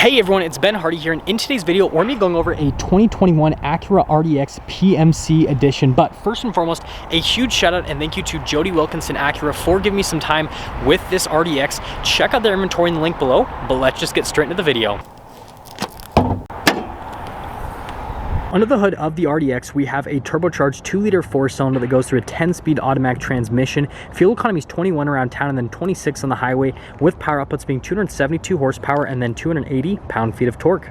Hey everyone, it's Ben Hardy here, and in today's video, we're going to be going over a 2021 Acura RDX PMC Edition. But first and foremost, a huge shout out and thank you to Jody Wilkinson Acura for giving me some time with this RDX. Check out their inventory in the link below, but let's just get straight into the video. Under the hood of the RDX, we have a turbocharged 2-liter 4-cylinder that goes through a 10-speed automatic transmission. Fuel economy is 21 around town and then 26 on the highway, with power outputs being 272 horsepower and then 280 pound-feet of torque.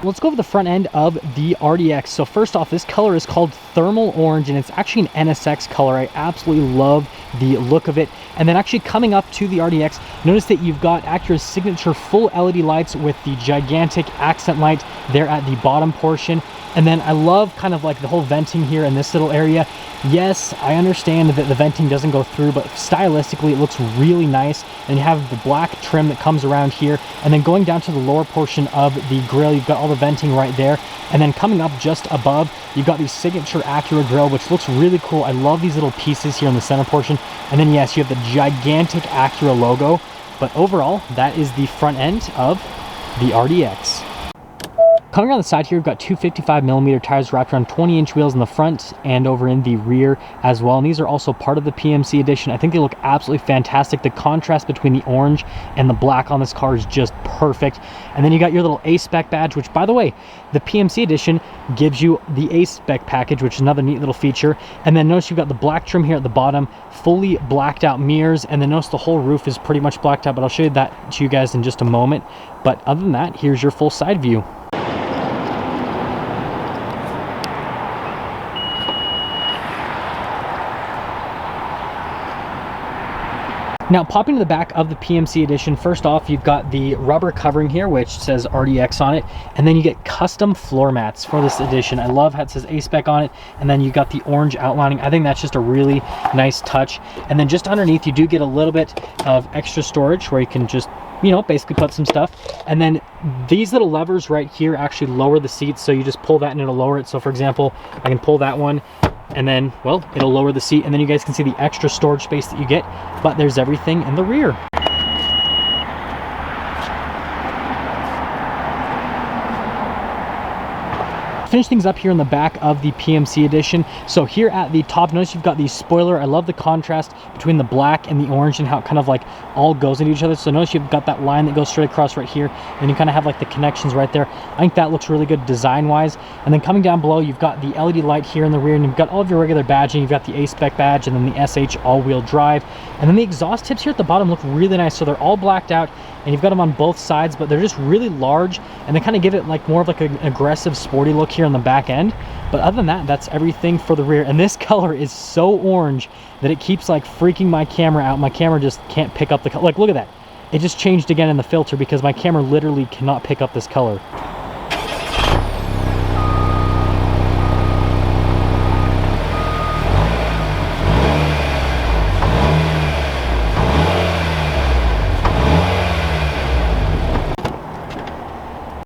Let's go over the front end of the RDX. So first off, this color is called Thermal Orange, and it's actually an NSX color. I absolutely love the look of it. And then actually coming up to the RDX, notice that you've got Acura's signature full LED lights with the gigantic accent light there at the bottom portion. And then I love kind of like the whole venting here in this little area. Yes, I understand that the venting doesn't go through, but stylistically it looks really nice. And you have the black trim that comes around here. And then going down to the lower portion of the grille, you've got all the venting right there. And then coming up just above, you've got the signature Acura grille, which looks really cool. I love these little pieces here in the center portion. And then yes, you have the gigantic Acura logo. But overall, that is the front end of the RDX. Coming around the side here, we've got two 55mm tires wrapped around 20-inch wheels in the front and over in the rear as well. And these are also part of the PMC Edition. I think they look absolutely fantastic. The contrast between the orange and the black on this car is just perfect. And then you got your little a-spec badge, which, by the way, the PMC Edition gives you the a-spec package, which is another neat little feature. And then notice you've got the black trim here at the bottom, fully blacked out mirrors, and then notice the whole roof is pretty much blacked out, but I'll show you that to you guys in just a moment. But other than that, here's your full side view. Now, popping to the back of the PMC Edition, first off, you've got the rubber covering here, which says RDX on it, and then you get custom floor mats for this edition. I love how it says a-spec on it, and then you got the orange outlining. I think that's just a really nice touch. And then just underneath, you do get a little bit of extra storage where you can just, you know, basically put some stuff. And then these little levers right here actually lower the seats, so you just pull that and it'll lower it. So for example, I can pull that one, and then, well, it'll lower the seat, and then you guys can see the extra storage space that you get, but there's everything in the rear. Finish things up here in the back of the PMC Edition. So here at the top, notice you've got the spoiler. I love the contrast between the black and the orange and how it kind of like all goes into each other. So notice you've got that line that goes straight across right here, and you kind of have like the connections right there. I think that looks really good design wise. And then coming down below, you've got the LED light here in the rear, and you've got all of your regular badging. You've got the a-spec badge and then the SH all-wheel drive. And then the exhaust tips here at the bottom look really nice. So they're all blacked out, and you've got them on both sides, but they're just really large, and they kind of give it like more of like an aggressive sporty look here on the back end. But other than that, that's everything for the rear. And this color is so orange that it keeps like freaking my camera out. My camera just can't pick up the color. Like, look at that. It just changed again in the filter because my camera literally cannot pick up this color.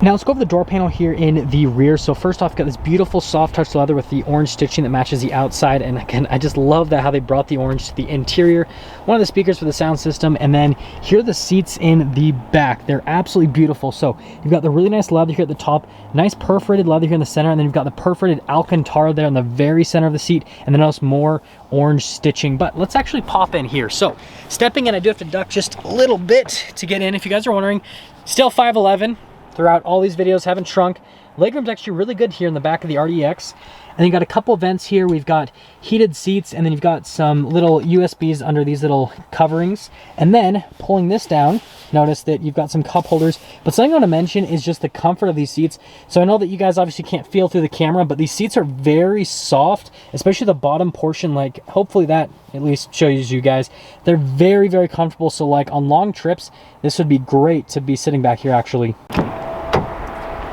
Now let's go over the door panel here in the rear. So first off, got this beautiful soft touch leather with the orange stitching that matches the outside. And again, I just love that how they brought the orange to the interior. One of the speakers for the sound system. And then here are the seats in the back. They're absolutely beautiful. So you've got the really nice leather here at the top, nice perforated leather here in the center. And then you've got the perforated Alcantara there in the very center of the seat. And then notice more orange stitching. But let's actually pop in here. So stepping in, I do have to duck just a little bit to get in. If you guys are wondering, still 5'11". Throughout all these videos, haven't shrunk. Legroom's actually really good here in the back of the RDX. And then you got a couple vents here. We've got heated seats, and then you've got some little USBs under these little coverings. And then pulling this down, notice that you've got some cup holders. But something I want to mention is just the comfort of these seats. So I know that you guys obviously can't feel through the camera, but these seats are very soft, especially the bottom portion. Like, hopefully that at least shows you guys. They're very, very comfortable. So like on long trips, this would be great to be sitting back here actually.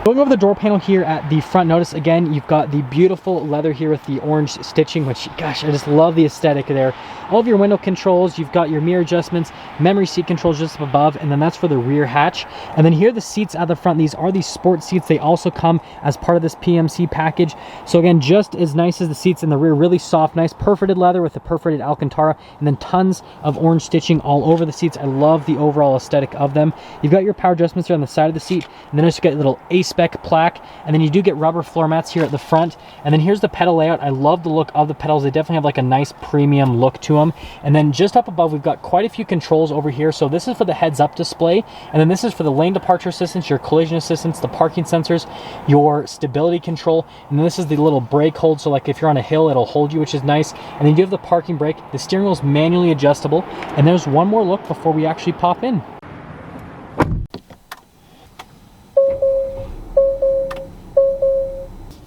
Going over the door panel here at the front, notice again, you've got the beautiful leather here with the orange stitching, which, gosh, I just love the aesthetic there. All of your window controls, you've got your mirror adjustments, memory seat controls just up above, and then that's for the rear hatch. And then here, the seats at the front, these are these sport seats. They also come as part of this PMC package. So again, just as nice as the seats in the rear, really soft, nice perforated leather with the perforated Alcantara, and then tons of orange stitching all over the seats. I love the overall aesthetic of them. You've got your power adjustments here on the side of the seat, and then you get a little a-spec plaque, and then you do get rubber floor mats here at the front. And then here's the pedal layout. I love the look of the pedals. They definitely have like a nice premium look to them. And then just up above, we've got quite a few controls over here. So this is for the heads-up display, and then this is for the lane departure assistance, your collision assistance, the parking sensors, your stability control, and then this is the little brake hold. So like if you're on a hill, it'll hold you, which is nice. And then you do have the parking brake. The steering wheel is manually adjustable. And there's one more look before we actually pop in.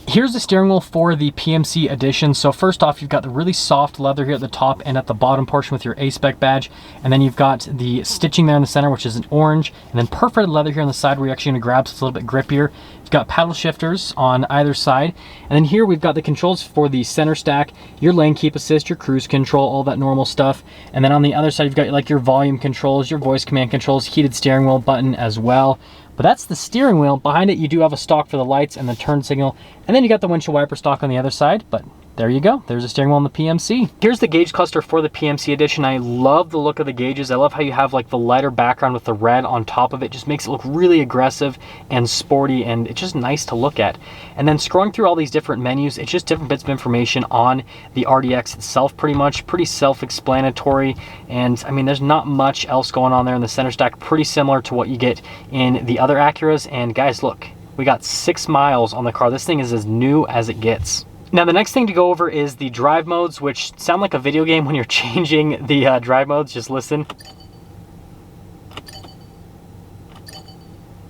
Here's the steering wheel for the PMC Edition. So first off, you've got the really soft leather here at the top and at the bottom portion with your a-spec badge. And then you've got the stitching there in the center, which is an orange, and then perforated leather here on the side where you're actually gonna grab, so it's a little bit grippier. You've got paddle shifters on either side. And then here we've got the controls for the center stack, your lane keep assist, your cruise control, all that normal stuff. And then on the other side, you've got like your volume controls, your voice command controls, heated steering wheel button as well. But that's the steering wheel. Behind it, you do have a stock for the lights and the turn signal. And then you got the windshield wiper stock on the other side. But there you go. There's a steering wheel on the PMC. Here's the gauge cluster for the PMC Edition. I love the look of the gauges. I love how you have like the lighter background with the red on top of it. Just makes it look really aggressive and sporty, and it's just nice to look at. And then scrolling through all these different menus, it's just different bits of information on the RDX itself, pretty much. Pretty self-explanatory. And I mean, there's not much else going on there in the center stack. Pretty similar to what you get in the other Acuras. And guys, look, we got 6 miles on the car. This thing is as new as it gets. Now, the next thing to go over is the drive modes, which sound like a video game when you're changing the drive modes. Just listen.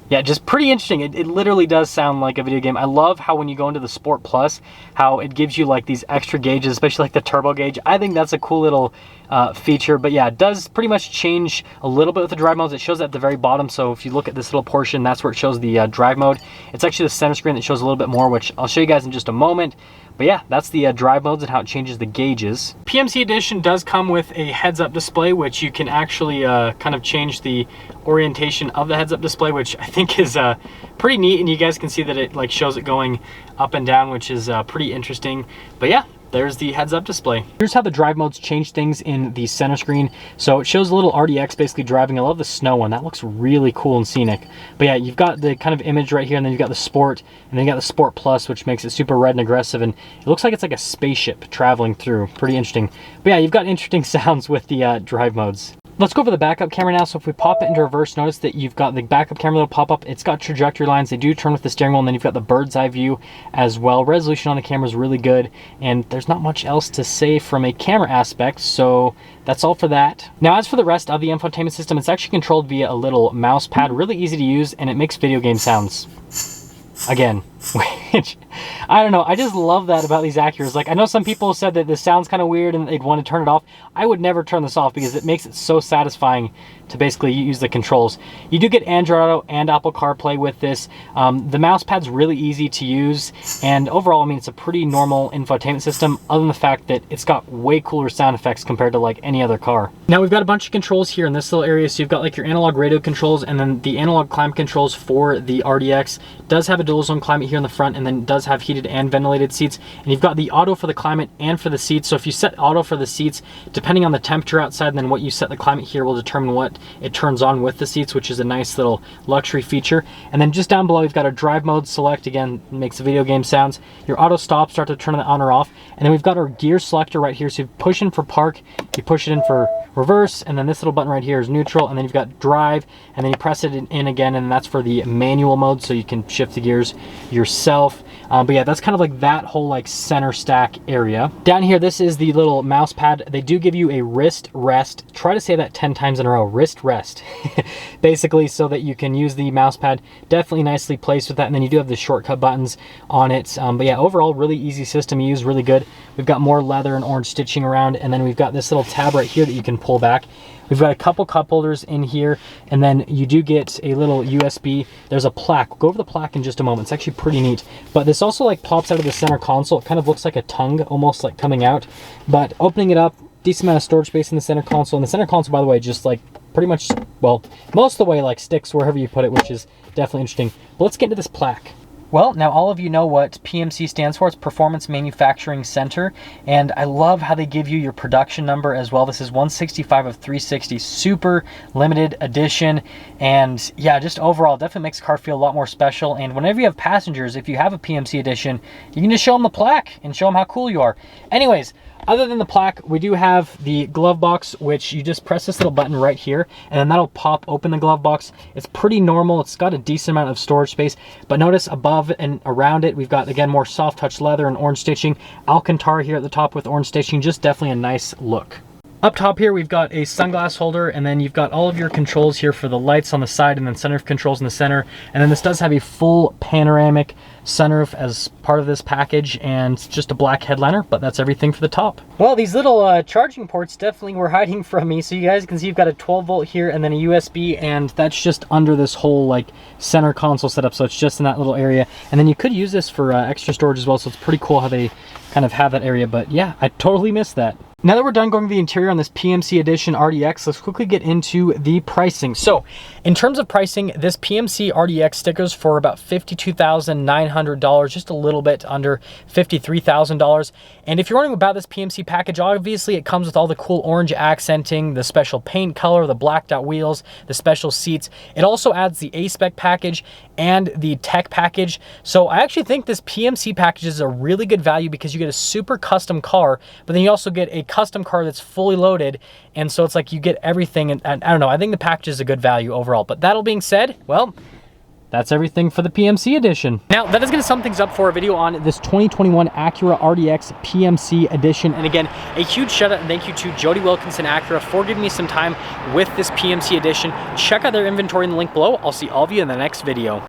Yeah, just pretty interesting. It literally does sound like a video game. I love how when you go into the Sport Plus, how it gives you like these extra gauges, especially like the turbo gauge. I think that's a cool little feature. But yeah, it does pretty much change a little bit with the drive modes. It shows at the very bottom. So if you look at this little portion, that's where it shows the drive mode. It's actually the center screen that shows a little bit more, which I'll show you guys in just a moment. But yeah, that's the drive modes and how it changes the gauges. PMC Edition does come with a heads-up display, which you can actually kind of change the orientation of the heads-up display, which I think is pretty neat. And you guys can see that it like shows it going up and down, which is pretty interesting. But yeah, there's the heads-up display. Here's how the drive modes change things in the center screen. So it shows a little RDX basically driving. I love the snow one. That looks really cool and scenic. But yeah, you've got the kind of image right here, and then you've got the Sport, and then you got the Sport Plus, which makes it super red and aggressive, and it looks like it's like a spaceship traveling through. Pretty interesting. But yeah, you've got interesting sounds with the drive modes. Let's go over the backup camera now. So if we pop it into reverse, notice that you've got the backup camera that'll pop up. It's got trajectory lines. They do turn with the steering wheel, and then you've got the bird's eye view as well. Resolution on the camera is really good, and there's not much else to say from a camera aspect, so that's all for that. Now, as for the rest of the infotainment system, it's actually controlled via a little mouse pad, really easy to use, and it makes video game sounds. Again, which, I don't know, I just love that about these Acuras. Like, I know some people said that this sounds kind of weird and they'd want to turn it off. I would never turn this off because it makes it so satisfying to basically use the controls. You do get Android Auto and Apple CarPlay with this. The mouse pad's really easy to use, and overall, I mean, it's a pretty normal infotainment system, other than the fact that it's got way cooler sound effects compared to like any other car. Now, we've got a bunch of controls here in this little area. So you've got like your analog radio controls, and then the analog climate controls for the RDX. It does have a dual zone climate here in the front, and then does have heated and ventilated seats. And you've got the auto for the climate and for the seats. So if you set auto for the seats, depending on the temperature outside, then what you set the climate here will determine what it turns on with the seats, which is a nice little luxury feature. And then just down below, you've got our drive mode select. Again, makes the video game sounds. Your auto stop, start to turn it on or off. And then we've got our gear selector right here. So you push in for park, you push it in for reverse, and then this little button right here is neutral. And then you've got drive, and then you press it in again, and that's for the manual mode, so you can shift the gears yourself. But yeah, that's kind of like that whole like center stack area. Down here, this is the little mouse pad. They do give you a wrist rest. Try to say that 10 times in a row, wrist rest. Basically, so that you can use the mouse pad. Definitely nicely placed with that. And then you do have the shortcut buttons on it. But yeah, overall, really easy system to use, really good. We've got more leather and orange stitching around, and then we've got this little tab right here that you can pull back. We've got a couple cup holders in here, and then you do get a little USB. There's a plaque. We'll go over the plaque in just a moment. It's actually pretty neat. But this also like pops out of the center console. It kind of looks like a tongue, almost like coming out. But opening it up, decent amount of storage space in the center console. And the center console, by the way, just like pretty much, well, most of the way like sticks wherever you put it, which is definitely interesting. But let's get into this plaque. Well, now all of you know what PMC stands for. It's Performance Manufacturing Center, and I love how they give you your production number as well. This is 165 of 360, super limited edition, and yeah, just overall definitely makes the car feel a lot more special. And whenever you have passengers, if you have a PMC edition, you can just show them the plaque and show them how cool you are. Anyways, other than the plaque, we do have the glove box, which you just press this little button right here, and then that'll pop open the glove box. It's pretty normal. It's got a decent amount of storage space, but notice above and around it, we've got, again, more soft touch leather and orange stitching. Alcantara here at the top with orange stitching, just definitely a nice look. Up top here, we've got a sunglass holder, and then you've got all of your controls here for the lights on the side, and then sunroof controls in the center. And then this does have a full panoramic sunroof as part of this package, and just a black headliner, but that's everything for the top. Well, these little charging ports definitely were hiding from me. So you guys can see you've got a 12 volt here and then a USB, and that's just under this whole like center console setup. So it's just in that little area. And then you could use this for extra storage as well. So it's pretty cool how they kind of have that area, but yeah, I totally missed that. Now that we're done going to the interior on this PMC Edition RDX, let's quickly get into the pricing. So in terms of pricing, this PMC RDX stickers for about $52,900, just a little bit under $53,000. And if you're wondering about this PMC package, obviously it comes with all the cool orange accenting, the special paint color, the blacked out wheels, the special seats. It also adds the a-spec package and the tech package. So I actually think this PMC package is a really good value because you get a super custom car, but then you also get a custom car that's fully loaded, and so it's like you get everything, and I don't know, I think the package is a good value overall. But that all being said, well, that's everything for the PMC Edition. Now, that is going to sum things up for a video on this 2021 Acura RDX PMC Edition. And again, a huge shout out and thank you to Jody Wilkinson Acura for giving me some time with this PMC Edition. Check out their inventory in the link below. I'll see all of you in the next video.